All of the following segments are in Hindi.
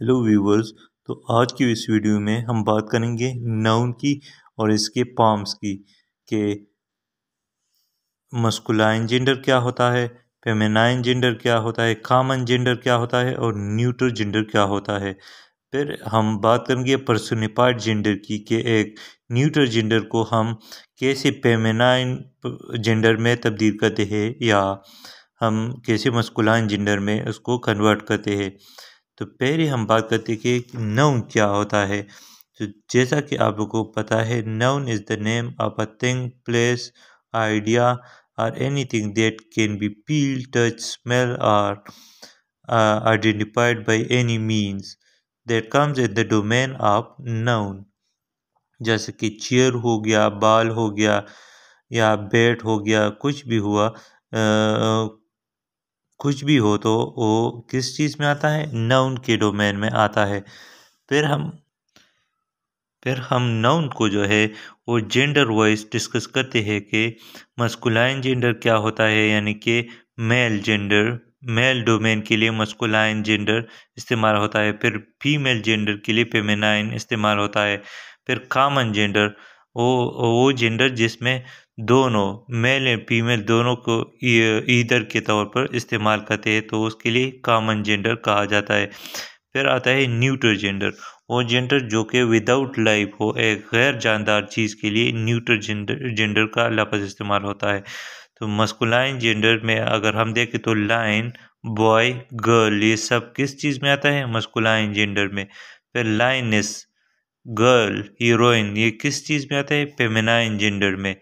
Hello viewers. तो आज की इस वीडियो में हम बात करेंगे नाउन की और इसके फॉर्म्स की कि मस्कुलाइन जेंडर क्या होता है, फेमिनाइन जेंडर क्या होता है, कॉमन जेंडर क्या होता है और न्यूट्रल जेंडर क्या होता है। फिर हम बात करेंगे पर्सनिफाइड जेंडर की कि एक न्यूट्रल जेंडर को हम कैसे फेमिनाइन जेंडर में तब्दील करते हैं या हम कैसे मस्कुलाइन जेंडर में उसको कन्वर्ट करते हैं। तो पहले हम बात करते हैं कि नाउन क्या होता है। तो जैसा कि आप लोगों को पता है, noun is the name of a thing, place, idea और anything that can be feel, touch, smell और identified by any means that comes in the domain of noun. जैसे कि चेयर हो गया, बाल हो गया या बैट हो गया, कुछ भी हुआ, कुछ भी हो तो वो किस चीज़ में आता है, नाउन के डोमेन में आता है। फिर हम फिर हम नाउन को जो है वो जेंडर वाइज डिस्कस करते हैं कि मस्कुलाइन जेंडर क्या होता है, यानी कि मेल जेंडर, मेल डोमेन के लिए मस्कुलाइन जेंडर इस्तेमाल होता है। फिर फीमेल जेंडर के लिए फेमिनाइन इस्तेमाल होता है। फिर कॉमन जेंडर वो जेंडर जिसमें दोनों मेल एंड फीमेल दोनों को ईदर के तौर पर इस्तेमाल करते हैं, तो उसके लिए कॉमन जेंडर कहा जाता है। फिर आता है न्यूट्रल जेंडर, वो जेंडर जो कि विदाउट लाइफ हो, एक गैर जानदार चीज़ के लिए न्यूट्रल जेंडर का लफ्ज़ इस्तेमाल होता है। तो मस्कुलाइन जेंडर में अगर हम देखें तो लाइन, बॉय, गर्ल, ये सब किस चीज़ में आता है, मस्कुलाइन जेंडर में। फिर लाइनेस, गर्ल, हीरोइन, ये किस चीज़ में आता है, फेमिनाइन जेंडर में।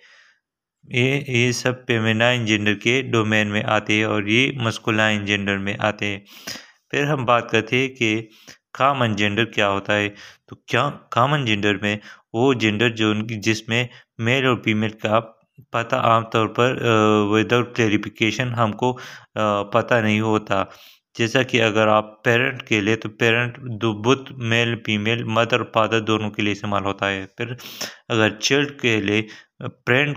ये सब फेमिनाइन जेंडर के डोमेन में आते हैं और ये मस्कुलाइन जेंडर में आते हैं। फिर हम बात करते हैं कि कॉमन जेंडर क्या होता है। तो क्या कॉमन जेंडर में वो जेंडर जो उनकी जिसमें मेल और फीमेल का पता आमतौर पर विदाउट क्लेरिफिकेशन हमको पता नहीं होता। जैसा कि अगर आप पेरेंट के लिए, तो पेरेंट दो बुत मेल फीमेल मदर फादर दोनों के लिए इस्तेमाल होता है। फिर अगर चिल्ड के लिए फ्रेंड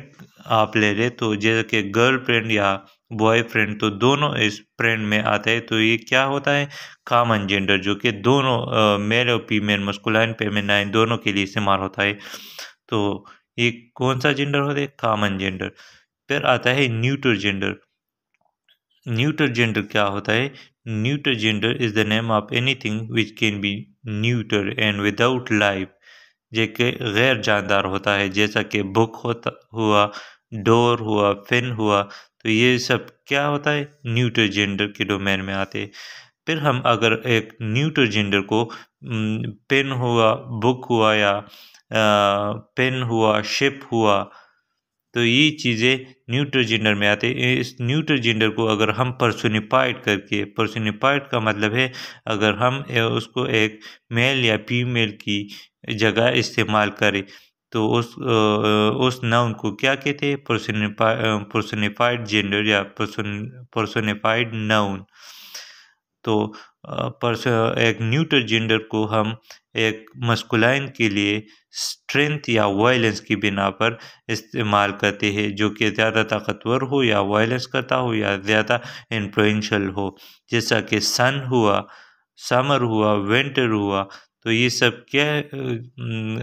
आप ले लें, तो जैसे कि गर्ल फ्रेंड या बॉयफ्रेंड, तो दोनों इस फ्रेंड में आते हैं। तो ये क्या होता है, कॉमन जेंडर, जो कि दोनों मेल और फीमेल, मस्कुलाइन फेमिनाइन दोनों के लिए इस्तेमाल होता है। तो ये कौन सा जेंडर होता है, कॉमन जेंडर। फिर आता है न्यूट्रल जेंडर। न्यूट्रल जेंडर क्या होता है, neutral gender is the name of anything which can be neuter and without life, जो कि गैर जानदार होता है। जैसा कि बुक होता हुआ, डोर हुआ, पेन हुआ, तो ये सब क्या होता है, न्यूट्रल जेंडर के डोमेन में आते हैं। फिर हम अगर एक न्यूट्रल जेंडर को पेन हुआ, बुक हुआ या पेन हुआ, शिप हुआ, तो ये चीज़ें न्यूट्रल जेंडर में आते हैं। इस न्यूट्रल जेंडर को अगर हम पर्सोनिफाइड करके, पर्सोनिफाइड का मतलब है अगर हम उसको एक मेल या फीमेल की जगह इस्तेमाल करें, तो उस नाउन को क्या कहते हैं, पर्सोनिफाइड जेंडर या पर्सोनिफाइड नाउन। तो एक न्यूट्रल जेंडर को हम एक मस्कुलाइन के लिए स्ट्रेंथ या वायलेंस की बिना पर इस्तेमाल करते हैं, जो कि ज़्यादा ताकतवर हो या वायलेंस करता हो या ज़्यादा इन्फ्लुएंशियल हो। जैसा कि सन हुआ, समर हुआ, विंटर हुआ, तो ये सब क्या है,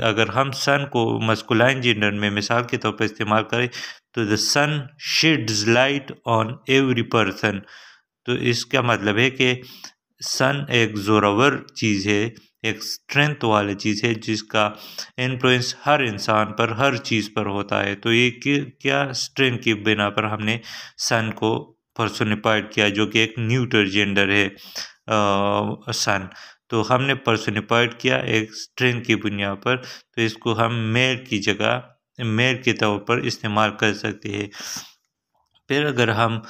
अगर हम सन को मस्कुलाइन जेंडर में मिसाल के तौर पर इस्तेमाल करें, तो the sun sheds light on every person. तो इसका मतलब है कि सन एक ज़ोरावर चीज़ है, एक स्ट्रेंथ वाली चीज़ है जिसका इन्फ्लुएंस हर इंसान पर, हर चीज़ पर होता है। तो ये क्या स्ट्रेंथ की बिना पर हमने सन को पर्सोनिफाइड किया, जो कि एक न्यूट्रल जेंडर है सन। तो हमने पर्सोनिफाइड किया एक स्ट्रेंथ की बुनियाद पर, तो इसको हम मेल की जगह मेल के तौर पर इस्तेमाल कर सकते हैं। फिर अगर हम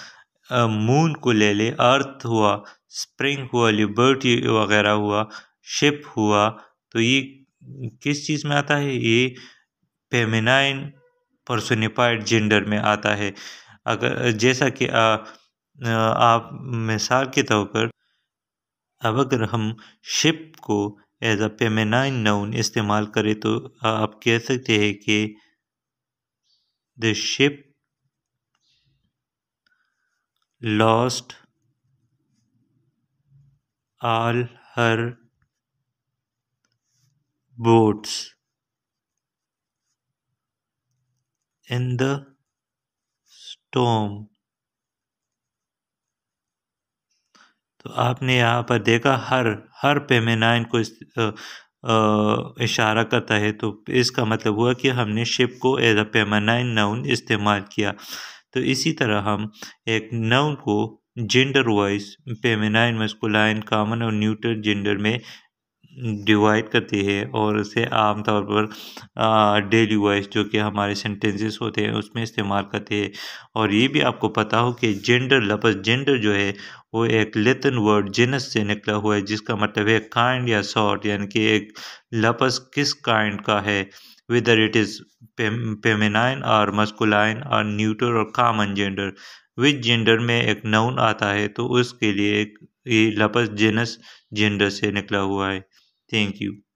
मून को ले लें, अर्थ हुआ, स्प्रिंग हुआ, लिबर्टी वगैरह हुआ, शिप हुआ, तो ये किस चीज़ में आता है, ये फेमिनाइन पर्सोनिफाइड जेंडर में आता है। अगर जैसा कि आप मिसाल के तौर पर, अब अगर हम शिप को एज अ फेमिनाइन नाउन इस्तेमाल करें, तो आप कह सकते हैं कि the ship lost all her boats in the storm। तो आपने यहाँ पर देखा हर हर फेमिनाइन को इशारा करता है, तो इसका मतलब हुआ कि हमने शिप को एज अ फेमिनाइन नाउन इस्तेमाल किया। तो इसी तरह हम एक नाउन को gender wise feminine, masculine, common और न्यूट्रल जेंडर में डिवाइड करती है और उसे आमतौर पर डेली वाइज जो कि हमारे सेंटेंसेस होते हैं उसमें इस्तेमाल करते हैं। और ये भी आपको पता हो कि जेंडर लफ्ज़ जेंडर जो है वो एक लैटिन वर्ड जेनस से निकला हुआ है, जिसका मतलब है काइंड या सॉर्ट, यानी कि एक लफ्ज़ किस काइंड का है, विदर इट इज़ फेमिनाइन और मस्कुलाइन और न्यूट्रल और कॉमन जेंडर। विच जेंडर में एक नाउन आता है तो उसके लिए एक ये लफ्ज़ जेनस जेंडर से निकला हुआ है। Thank you.